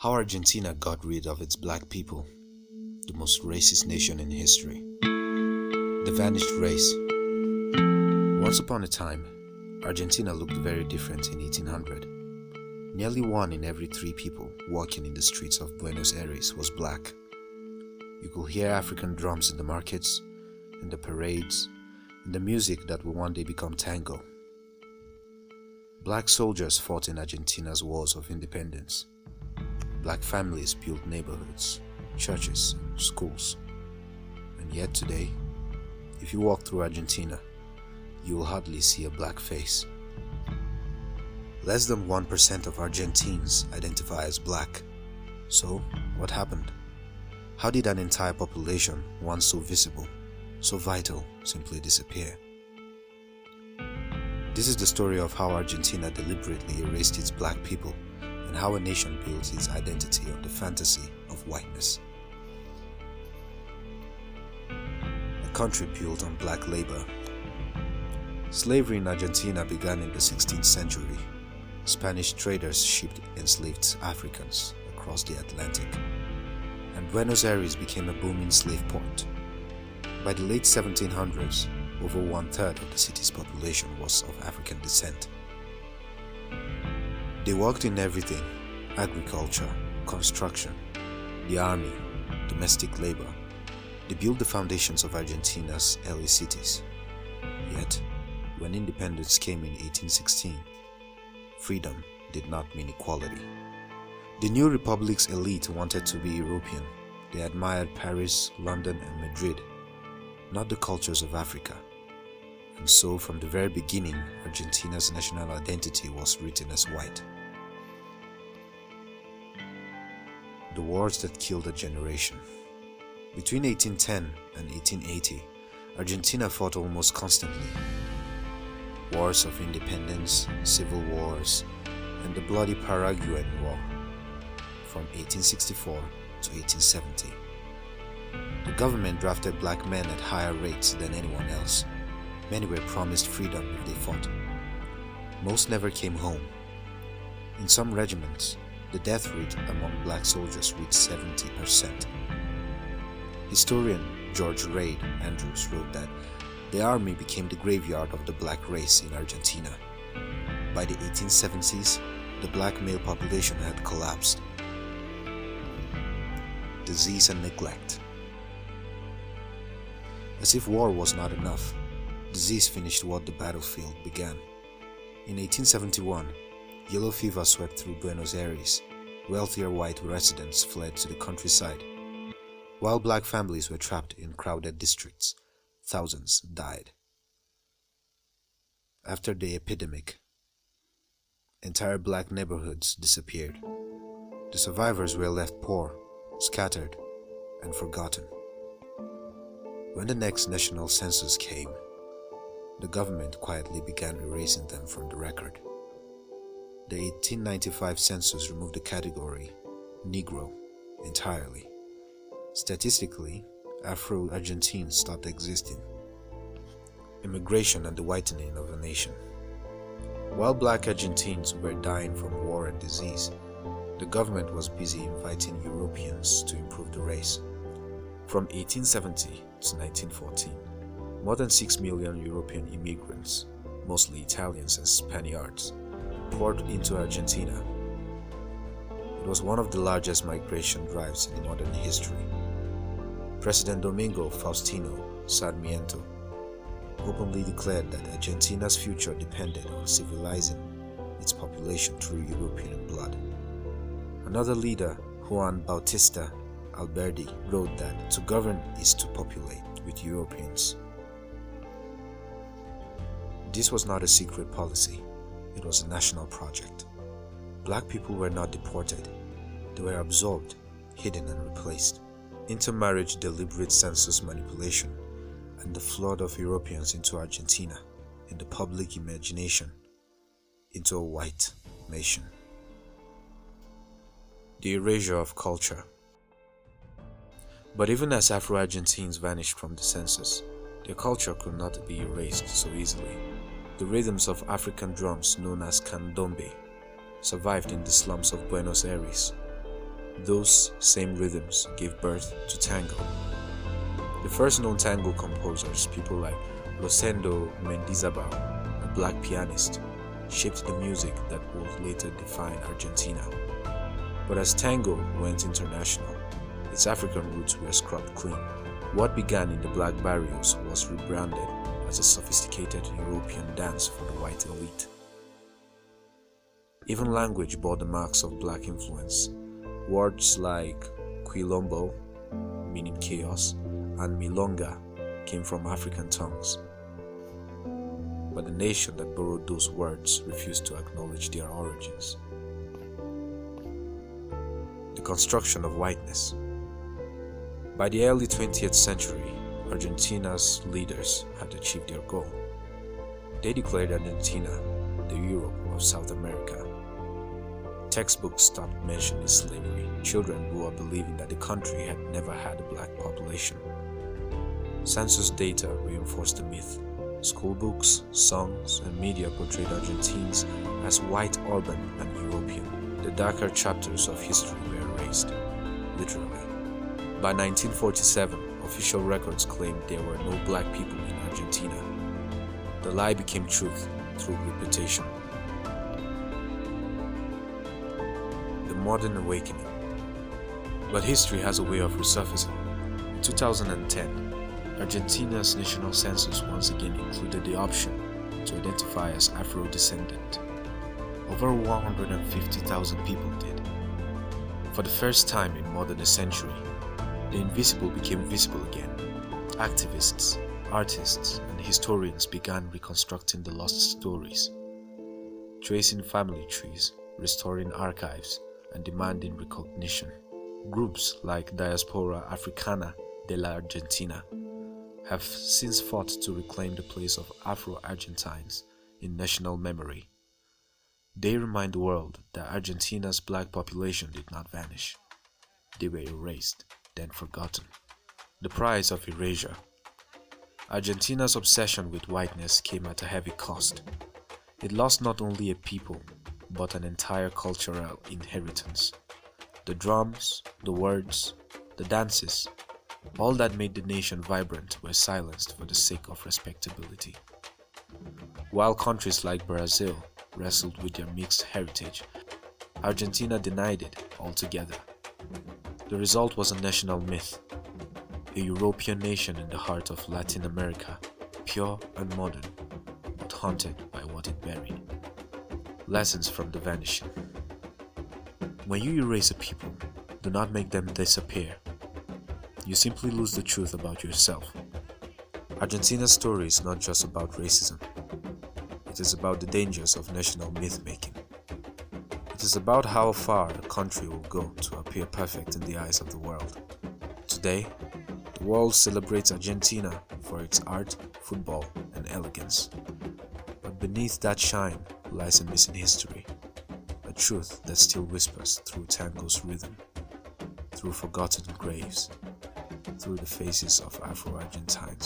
How Argentina got rid of its black people, the most racist nation in history. The vanished race. Once upon a time, Argentina looked very different in 1800. Nearly 1 in every 3 people walking in the streets of Buenos Aires was black. You could hear African drums in the markets, in the parades, in the music that would one day become tango. Black soldiers fought in Argentina's wars of independence. Black families built neighborhoods, churches, and schools. And yet today, if you walk through Argentina, you will hardly see a black face. Less than 1% of Argentines identify as black. So, what happened? How did an entire population, once so visible, so vital, simply disappear? This is the story of how Argentina deliberately erased its black people and how a nation builds its identity on the fantasy of whiteness. A country built on black labor. Slavery in Argentina began in the 16th century. Spanish traders shipped enslaved Africans across the Atlantic, and Buenos Aires became a booming slave port. By the late 1700s, over 1/3 of the city's population was of African descent. They worked in everything: agriculture, construction, the army, domestic labor. They built the foundations of Argentina's early cities. Yet, when independence came in 1816, freedom did not mean equality. The new republic's elite wanted to be European. They admired Paris, London, and Madrid, not the cultures of Africa. And so, from the very beginning, Argentina's national identity was written as white. The wars that killed a generation. Between 1810 and 1880, Argentina fought almost constantly. Wars of independence, civil wars, and the bloody Paraguayan War from 1864 to 1870. The government drafted black men at higher rates than anyone else. Many were promised freedom if they fought. Most never came home. In some regiments, the death rate among black soldiers reached 70%. Historian George Reid Andrews wrote that the army became the graveyard of the black race in Argentina. By the 1870s, the black male population had collapsed. Disease and neglect. As if war was not enough, disease finished what the battlefield began. In 1871, yellow fever swept through Buenos Aires. Wealthier white residents fled to the countryside. While black families were trapped in crowded districts, thousands died. After the epidemic, entire black neighborhoods disappeared. The survivors were left poor, scattered, and forgotten. When the next national census came, the government quietly began erasing them from the record. The 1895 census removed the category Negro entirely. Statistically, Afro-Argentine stopped existing. Immigration and the whitening of a nation. While black Argentines were dying from war and disease, the government was busy inviting Europeans to improve the race. From 1870 to 1914, more than 6 million European immigrants, mostly Italians and Spaniards, poured into Argentina. It was one of the largest migration drives in modern history. President Domingo Faustino Sarmiento openly declared that Argentina's future depended on civilizing its population through European blood. Another leader, Juan Bautista Alberdi, wrote that to govern is to populate with Europeans. This was not a secret policy. It was a national project. Black people were not deported. They were absorbed, hidden, and replaced. Intermarriage, deliberate census manipulation, and the flood of Europeans into Argentina, in the public imagination, into a white nation. The erasure of culture. But even as Afro-Argentines vanished from the census, their culture could not be erased so easily. The rhythms of African drums known as candombe survived in the slums of Buenos Aires. Those same rhythms gave birth to tango. The first known tango composers, people like Rosendo Mendizabal, a black pianist, shaped the music that would later define Argentina. But as tango went international, its African roots were scrubbed clean. What began in the black barrios was rebranded as a sophisticated European dance for the white elite. Even language bore the marks of black influence. Words like quilombo, meaning chaos, and milonga came from African tongues. But the nation that borrowed those words refused to acknowledge their origins. The construction of whiteness. By the early 20th century, Argentina's leaders had achieved their goal. They declared Argentina the Europe of South America. Textbooks stopped mentioning slavery. Children grew up believing that the country had never had a black population. Census data reinforced the myth. School books, songs, and media portrayed Argentines as white, urban, and European. The darker chapters of history were erased, literally. By 1947, official records claimed there were no black people in Argentina. The lie became truth through repetition. The modern awakening. But history has a way of resurfacing. In 2010, Argentina's national census once again included the option to identify as Afro-descendant. Over 150,000 people did. For the first time in more than a century, the invisible became visible again. Activists, artists, and historians began reconstructing the lost stories, tracing family trees, restoring archives, and demanding recognition. Groups like Diaspora Africana de la Argentina have since fought to reclaim the place of Afro-Argentines in national memory. They remind the world that Argentina's black population did not vanish. They were erased, then forgotten. The price of erasure. Argentina's obsession with whiteness came at a heavy cost. It lost not only a people, but an entire cultural inheritance. The drums, the words, the dances, all that made the nation vibrant were silenced for the sake of respectability. While countries like Brazil wrestled with their mixed heritage, Argentina denied it altogether. The result was a national myth, a European nation in the heart of Latin America, pure and modern, but haunted by what it buried. Lessons from the vanishing. When you erase a people, do not make them disappear. You simply lose the truth about yourself. Argentina's story is not just about racism. It is about the dangers of national myth-making. It is about how far a country will go to appear perfect in the eyes of the world. Today, the world celebrates Argentina for its art, football, and elegance. But beneath that shine lies a missing history, a truth that still whispers through tango's rhythm, through forgotten graves, through the faces of Afro-Argentines.